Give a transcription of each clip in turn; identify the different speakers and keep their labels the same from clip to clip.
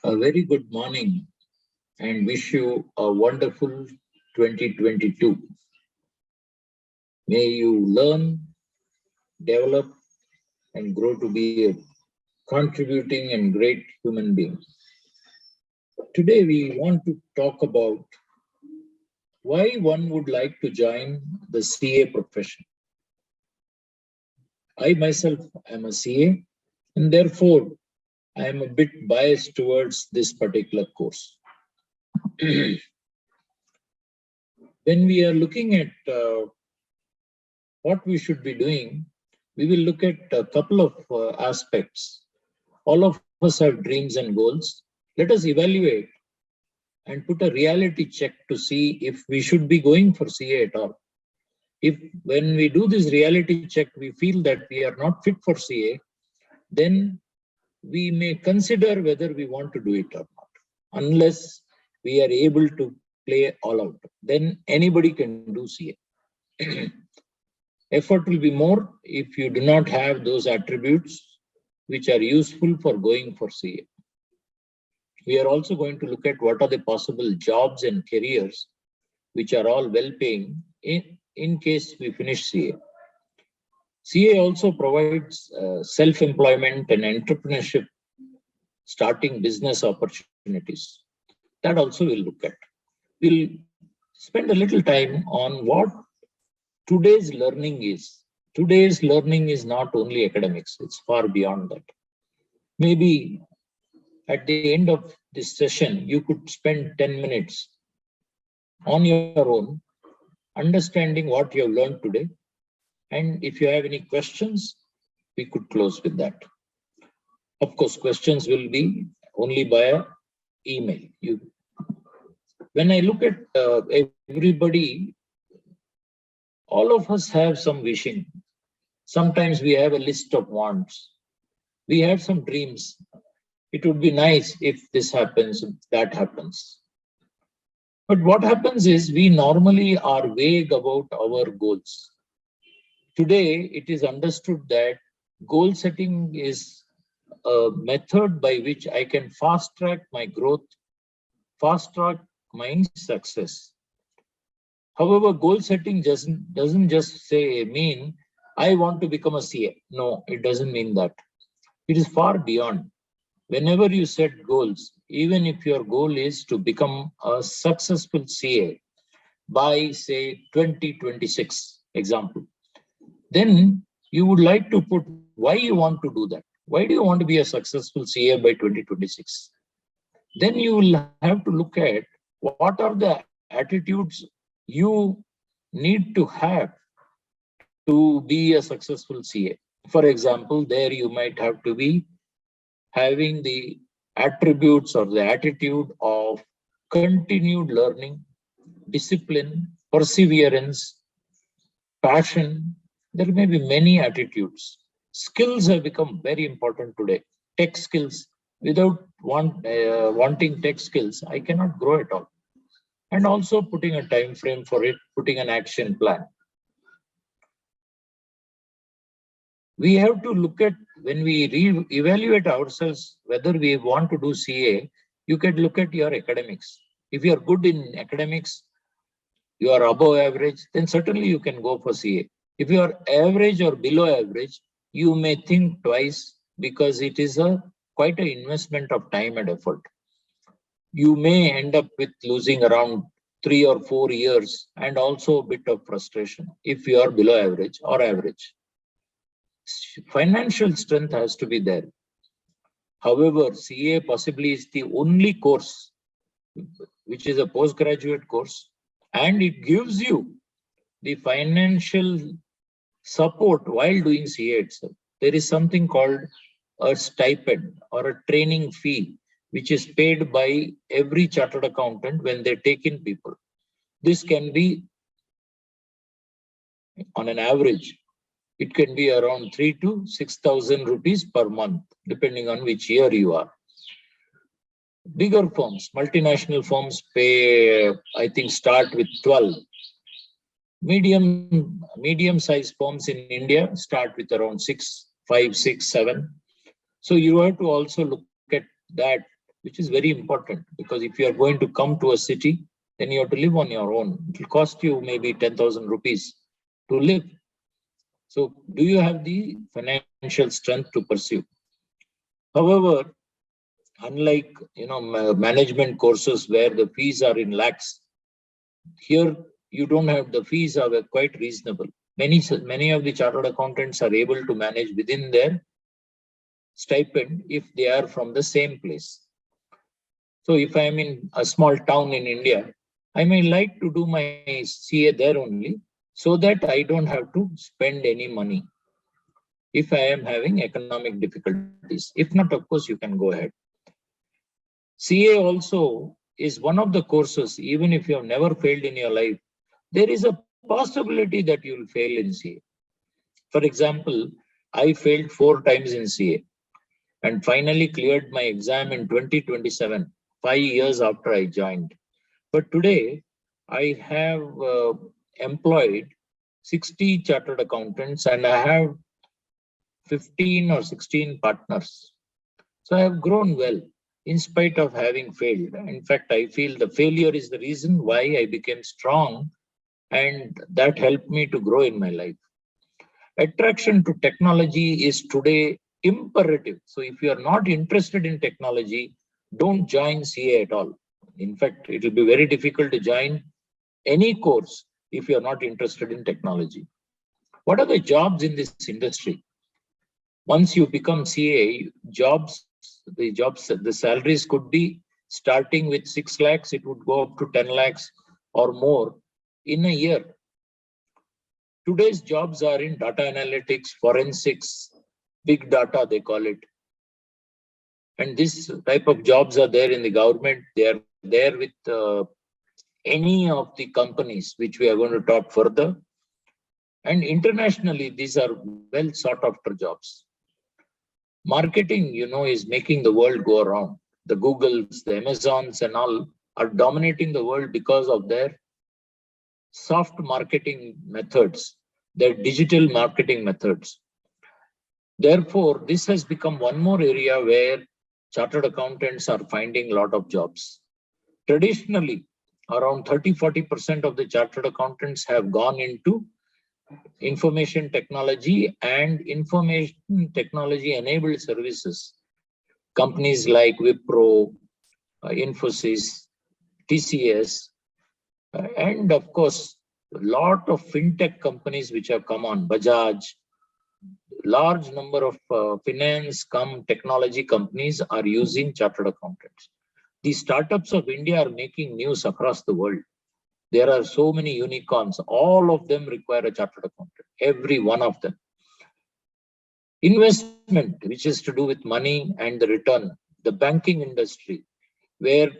Speaker 1: A very good morning and wish you a wonderful 2022. May you learn, develop, and grow to be a contributing and great human being. Today, we want to talk about why one would like to join the CA profession. I myself am a CA, and therefore, I am a bit biased towards this particular course. When we are looking at what we should be doing, we will look at a couple of aspects. All of us have dreams and goals. Let us evaluate and put a reality check to see if we should be going for CA at all. If when we do this reality check, we feel that we are not fit for CA, then we may consider whether we want to do it or not. Unless we are able to play all out, then anybody can do CA. Effort will be more if you do not have those attributes which are useful for going for CA. We are also going to look at what are the possible jobs and careers which are all well-paying in case we finish CA. CA also provides self-employment and entrepreneurship, starting business opportunities. That also we'll look at. We'll spend a little time on what today's learning is. Today's learning is not only academics, it's far beyond that. Maybe at the end of this session, you could spend 10 minutes on your own, understanding what you have learned today. And if you have any questions, we could close with that. Of course, questions will be only via email. When I look at everybody, all of us have some wishing. Sometimes we have a list of wants. We have some dreams. It would be nice if this happens, if that happens. But what happens is we normally are vague about our goals. Today, it is understood that goal setting is a method by which I can fast track my growth, fast track my success. However, goal setting doesn't just mean I want to become a CA. No, it doesn't mean that. It is far beyond. Whenever you set goals, even if your goal is to become a successful CA by, say, 2026, example, then you would like to put why you want to do that. Why do you want to be a successful CA by 2026? Then you will have to look at what are the attitudes you need to have to be a successful CA. For example, there you might have to be having the attributes or the attitude of continued learning, discipline, perseverance, passion. There may be many attitudes. Skills have become very important today. Tech skills. Without wanting tech skills, I cannot grow at all. And also putting a time frame for it, putting an action plan. We have to look at, when we evaluate ourselves, whether we want to do CA, you can look at your academics. If you are good in academics, you are above average, then certainly you can go for CA. If you are average or below average, you may think twice because it is quite an investment of time and effort. You may end up with losing around 3 or 4 years and also a bit of frustration if you are below average or average. Financial strength has to be there. However, CA possibly is the only course which is a postgraduate course, and it gives you the financial support while doing CA itself. There is something called a stipend or a training fee, which is paid by every chartered accountant when they take in people. This can be, on an average, it can be around 3,000 to 6,000 rupees per month, depending on which year you are. Bigger firms, multinational firms pay, I think, start with 12. Medium-sized firms in India start with around 5, 6, 7. So you have to also look at that which is very important, because if you are going to come to a city, then you have to live on your own. It will cost you maybe 10,000 rupees to live. So do you have the financial strength to pursue? However, unlike management courses where the fees are in lakhs, here you don't have, the fees are quite reasonable. Many of the chartered accountants are able to manage within their stipend if they are from the same place. So if I am in a small town in India, I may like to do my CA there only, so that I don't have to spend any money if I am having economic difficulties. If not, of course, you can go ahead. CA also is one of the courses, even if you have never failed in your life, there is a possibility that you will fail in CA. For example, I failed 4 times in CA and finally cleared my exam in 2027, 5 years after I joined. But today, I have employed 60 chartered accountants and I have 15 or 16 partners. So I have grown well in spite of having failed. In fact, I feel the failure is the reason why I became strong, and that helped me to grow in my life. Attraction to technology is today imperative. So if you are not interested in technology, don't join CA at all. In fact, it will be very difficult to join any course if you are not interested in technology. What are the jobs in this industry? Once you become CA, the salaries could be starting with 6 lakhs, it would go up to 10 lakhs or more in a year. Today's jobs are in data analytics, forensics, big data, they call it. And this type of jobs are there in the government. They are there with any of the companies, which we are going to talk further. And internationally, these are well sought after jobs. Marketing, is making the world go around. The Googles, the Amazons and all are dominating the world because of their soft marketing methods, their digital marketing methods. Therefore, this has become one more area where chartered accountants are finding a lot of jobs. Traditionally, around 30-40% of the chartered accountants have gone into information technology and information technology enabled services. Companies like Wipro, Infosys, TCS, and of course, a lot of fintech companies which have come on, Bajaj. Large number of finance technology companies are using chartered accountants. The startups of India are making news across the world. There are so many unicorns. All of them require a chartered accountant, every one of them. Investment, which is to do with money and the return. The banking industry, where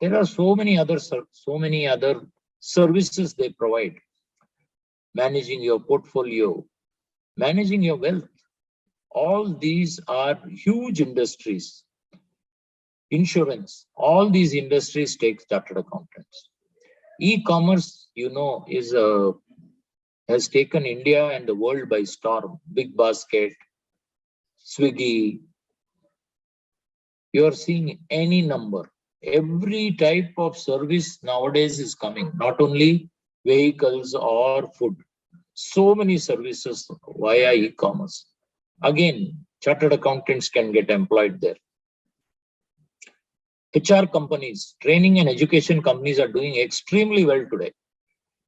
Speaker 1: there are so many other services they provide. Managing your portfolio, managing your wealth. All these are huge industries. Insurance, all these industries take chartered accountants. E-commerce, has taken India and the world by storm. Big Basket, Swiggy. You are seeing any number. Every type of service nowadays is coming, not only vehicles or food. So many services via e-commerce. Again, chartered accountants can get employed there. HR companies, training and education companies are doing extremely well today.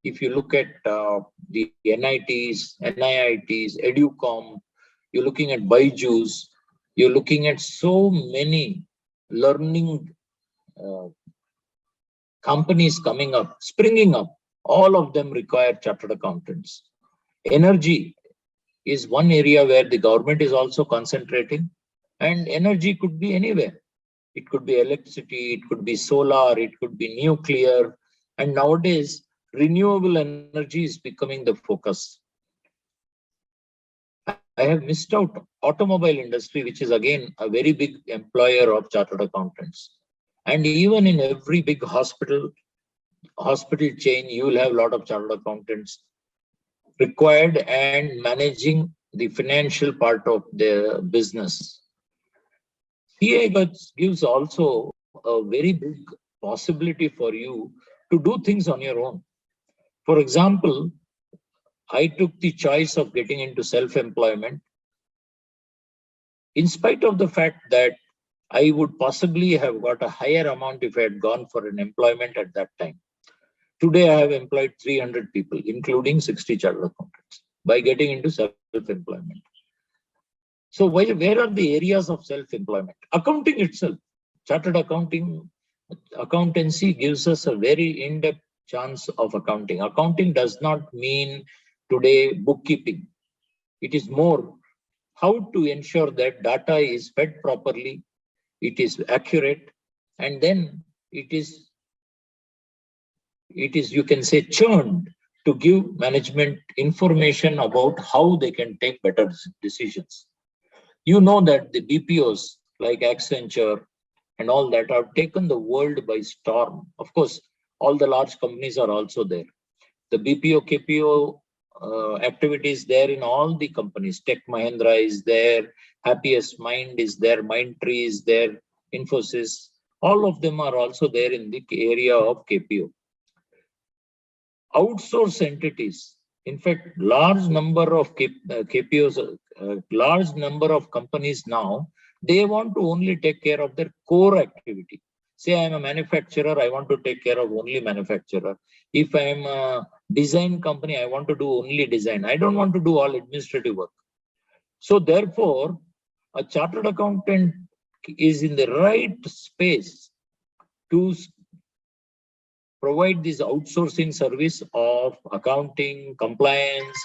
Speaker 1: If you look at the NITs, NIITs, EduCom, you're looking at Byju's, you're looking at so many learning companies coming up, springing up. All of them require chartered accountants. Energy is one area where the government is also concentrating, and energy could be anywhere. It could be electricity, it could be solar, it could be nuclear, and nowadays renewable energy is becoming the focus. I have missed out automobile industry, which is again a very big employer of chartered accountants. And even in every big hospital chain, you will have a lot of chartered accountants required and managing the financial part of the business. CA gives also a very big possibility for you to do things on your own. For example, I took the choice of getting into self-employment in spite of the fact that I would possibly have got a higher amount if I had gone for an employment at that time. Today, I have employed 300 people, including 60 chartered accountants, by getting into self-employment. So where are the areas of self-employment? Accounting itself, chartered accountancy gives us a very in-depth chance of accounting. Accounting does not mean today bookkeeping. It is more how to ensure that data is fed properly, it is accurate, and then it is, you can say, churned to give management information about how they can take better decisions. You know that the BPOs like Accenture and all that have taken the world by storm. Of course, all the large companies are also there. The BPO, KPO activities there in all the companies. Tech Mahindra is there, Happiest Mind is there, Mindtree is there, Infosys. All of them are also there in the area of KPO. Outsource entities. In fact, large number of KPOs, large number of companies now, they want to only take care of their core activity. Say I'm a manufacturer, I want to take care of only manufacturer. If I'm a design company, I want to do only design. I don't want to do all administrative work. So therefore, a chartered accountant is in the right space to provide this outsourcing service of accounting, compliance,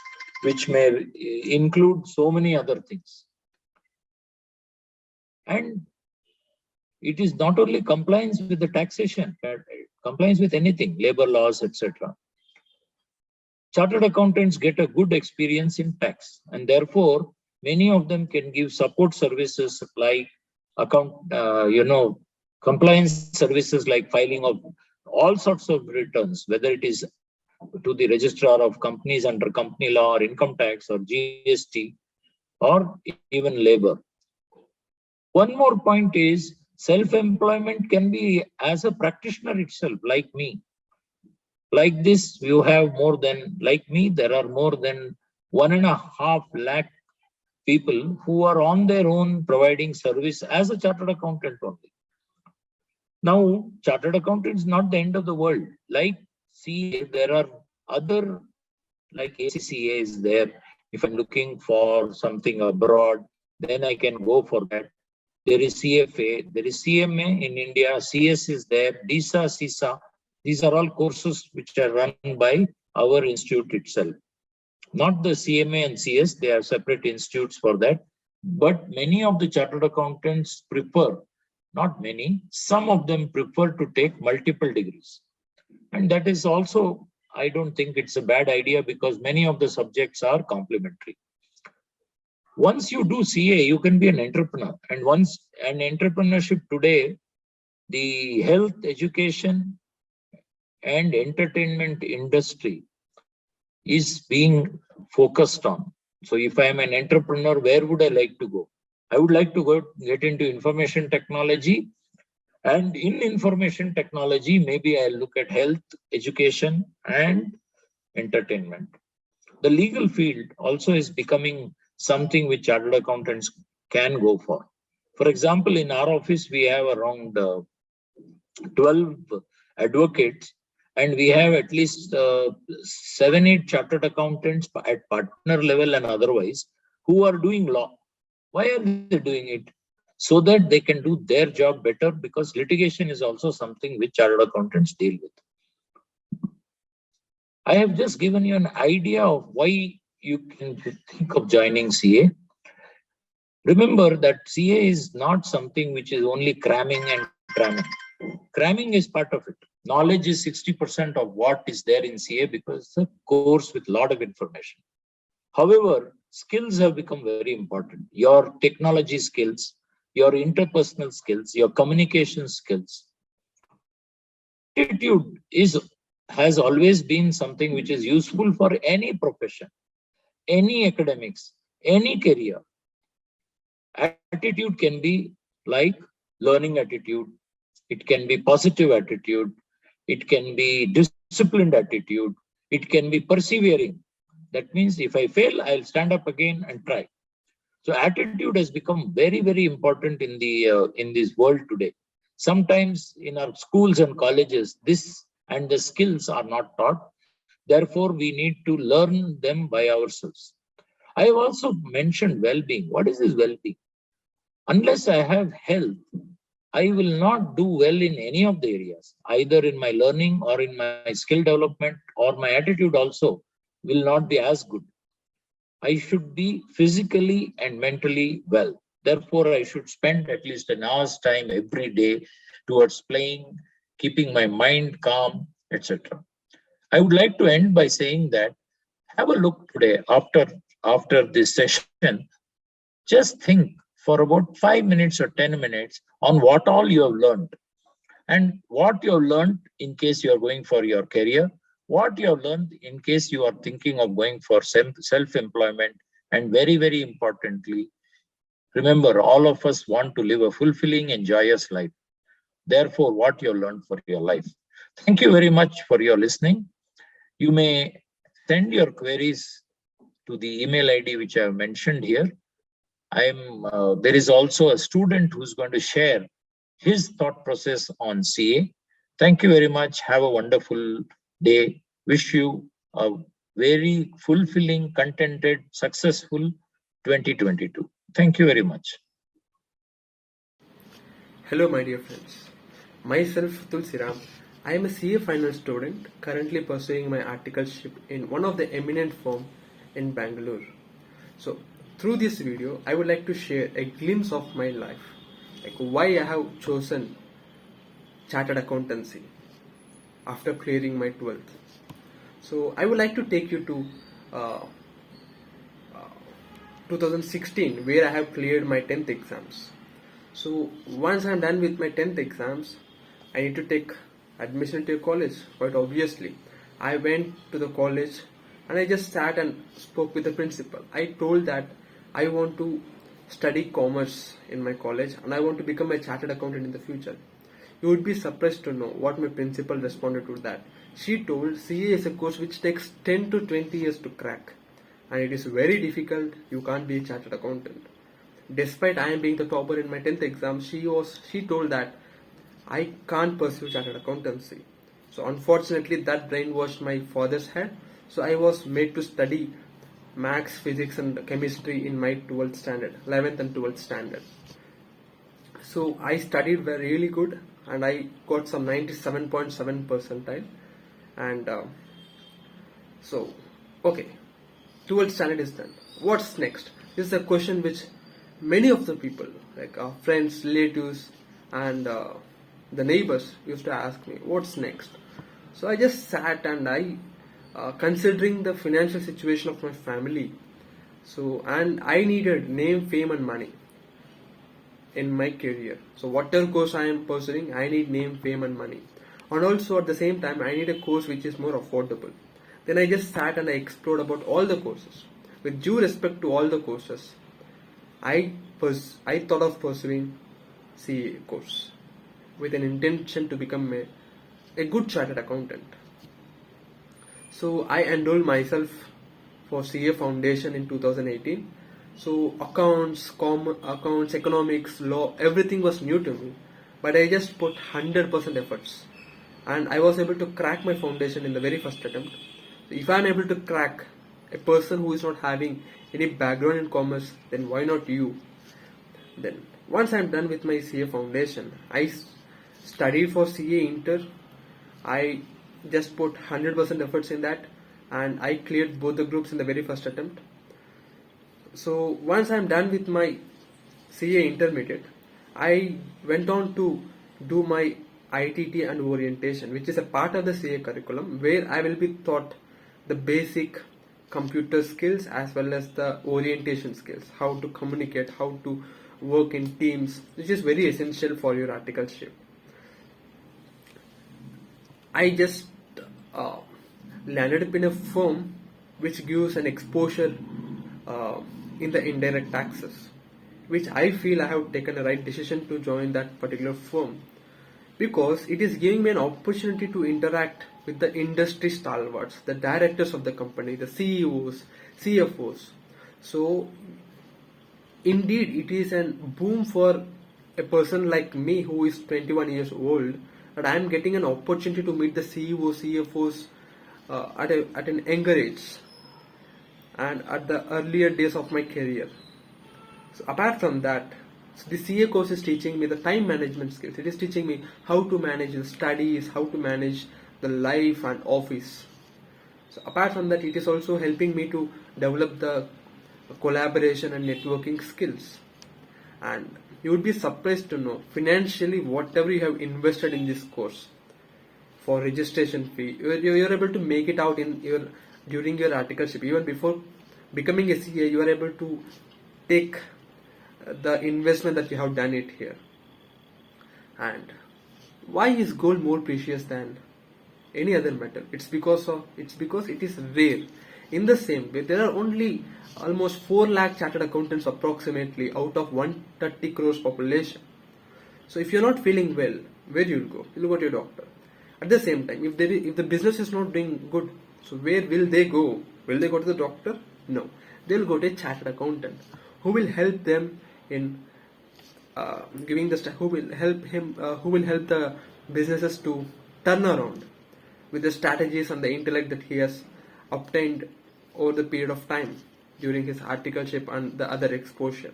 Speaker 1: which may include so many other things. And it is not only compliance with the taxation, but compliance with anything, labor laws, etc. Chartered accountants get a good experience in tax, and therefore many of them can give support services like compliance services like filing of all sorts of returns, whether it is to the registrar of companies under company law or income tax or GST or even labor. One more point is self-employment can be as a practitioner itself, like me. Like this, you have more than, like me, there are more than 1.5 lakh people who are on their own providing service as a chartered accountant only. Now, chartered accountant is not the end of the world. Like CA, there are other, like ACCA is there. If I'm looking for something abroad, then I can go for that. There is CFA, there is CMA in India, CS is there, DISA, CISA. These are all courses which are run by our institute itself. Not the CMA and CS, they are separate institutes for that. But many of the chartered accountants prefer, not many, some of them prefer to take multiple degrees. And that is also, I don't think it's a bad idea because many of the subjects are complementary. Once you do CA, you can be an entrepreneur. And once an entrepreneurship today, the health, education, and entertainment industry is being focused on. So if I am an entrepreneur, where would I like to go? I would like to go get into information technology. And in information technology, maybe I'll look at health, education, and entertainment. The legal field also is becoming something which chartered accountants can go for. For example, in our office, we have around 12 advocates, and we have at least 7-8 chartered accountants at partner level and otherwise who are doing law. Why are they doing it? So that they can do their job better, because litigation is also something which chartered accountants deal with. I have just given you an idea of why you can think of joining CA. Remember that CA is not something which is only cramming and cramming. Cramming is part of it. Knowledge is 60% of what is there in CA because it's a course with a lot of information. However, skills have become very important. Your technology skills, your interpersonal skills, your communication skills. Attitude has always been something which is useful for any profession, any academics, any career. Attitude can be like learning attitude, It can be positive attitude. It can be disciplined attitude. It can be persevering. That means if I fail, I'll stand up again and try. So attitude has become very, very important in this world today. Sometimes in our schools and colleges, this and the skills are not taught. Therefore, we need to learn them by ourselves. I have also mentioned well-being. What is this well-being? Unless I have health, I will not do well in any of the areas, either in my learning or in my skill development, or my attitude also will not be as good. I should be physically and mentally well. Therefore, I should spend at least an hour's time every day towards playing, keeping my mind calm, etc. I would like to end by saying that have a look today after this session. Just think for about 5 minutes or 10 minutes on what all you have learned and what you have learned in case you are going for your career, what you have learned in case you are thinking of going for self-employment, and very, very importantly, remember, all of us want to live a fulfilling and joyous life. Therefore, what you have learned for your life. Thank you very much for your listening. You may send your queries to the email ID which I have mentioned here. There is also a student who's going to share his thought process on CA. Thank you very much. Have a wonderful day. Wish you a very fulfilling, contented, successful 2022. Thank you very much.
Speaker 2: Hello, my dear friends. Myself, Tulsiram. I am a CA final student currently pursuing my articleship in one of the eminent firms in Bangalore. So, through this video, I would like to share a glimpse of my life, like why I have chosen Chartered Accountancy after clearing my 12th. So, I would like to take you to 2016, where I have cleared my 10th exams. So, once I am done with my 10th exams, I need to take admission to a college. Quite obviously, I went to the college and I just sat and spoke with the principal. I told that I want to study commerce in my college and I want to become a chartered accountant in the future. You would be surprised to know what my principal responded to that. She told CA is a course which takes 10 to 20 years to crack and it is very difficult. You can't be a chartered accountant. Despite I am being the topper in my 10th exam, she told that I can't pursue chartered accountancy. So unfortunately that brainwashed my father's head. So I was made to study maths, physics and chemistry in my 12th standard, 11th and 12th standard. So I studied very really good and I got some 97.7 percentile. And so, okay, 12th standard is done. What's next? This is a question which many of the people, like our friends, relatives and the neighbors used to ask me, what's next? So I just sat and I considering the financial situation of my family, and I needed name, fame and money in my career. So whatever course I am pursuing, I need name, fame and money, and also at the same time I need a course which is more affordable. Then I just sat and I explored about all the courses. With due respect to all the courses, I thought of pursuing CA course with an intention to become a good chartered accountant. So I enrolled myself for CA Foundation in 2018. So accounts, economics, law, everything was new to me. But I just put 100% efforts. And I was able to crack my foundation in the very first attempt. So if I am able to crack a person who is not having any background in commerce, then why not you? Then once I am done with my CA Foundation, I studied for CA Inter. I just put 100% efforts in that and I cleared both the groups in the very first attempt. So once I'm done with my CA Intermediate, I went on to do my ITT and orientation, which is a part of the CA curriculum where I will be taught the basic computer skills as well as the orientation skills, how to communicate, how to work in teams, which is very essential for your articleship. I just landed up in a firm which gives an exposure in the indirect taxes, which I feel I have taken a right decision to join that particular firm. because it is giving me an opportunity to interact with the industry stalwarts, the directors of the company, the CEOs, CFOs. So indeed, it is a boom for a person like me who is 21 years old, that I am getting an opportunity to meet the CEOs, CFOs at an younger age and at the earlier days of my career. So apart from that, so the CA course is teaching me the time management skills. It is teaching me how to manage the studies, how to manage the life and office. So apart from that, it is also helping me to develop the collaboration and networking skills. And you would be surprised to know financially whatever you have invested in this course for registration fee, you're able to make it out in your during your articleship. Even before becoming a CA, you are able to take the investment that you have done it here. And why is gold more precious than any other metal? It's because it is rare. In the same way, there are only almost 4 lakh chartered accountants approximately out of 130 crores population. So if you're not feeling well, where you'll go? You'll go to your doctor. At the same time, if the business is not doing good, so where will they go? Will they go to the doctor? No. They'll go to a chartered accountant who will help them in who will help the businesses to turn around with the strategies and the intellect that he has obtained over the period of time during his articleship and the other exposure.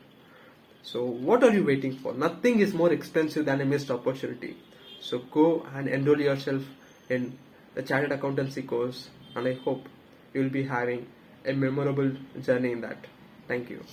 Speaker 2: So what are you waiting for? Nothing is more expensive than a missed opportunity. So go and enroll yourself in the Chartered Accountancy course, and I hope you will be having a memorable journey in that. Thank you.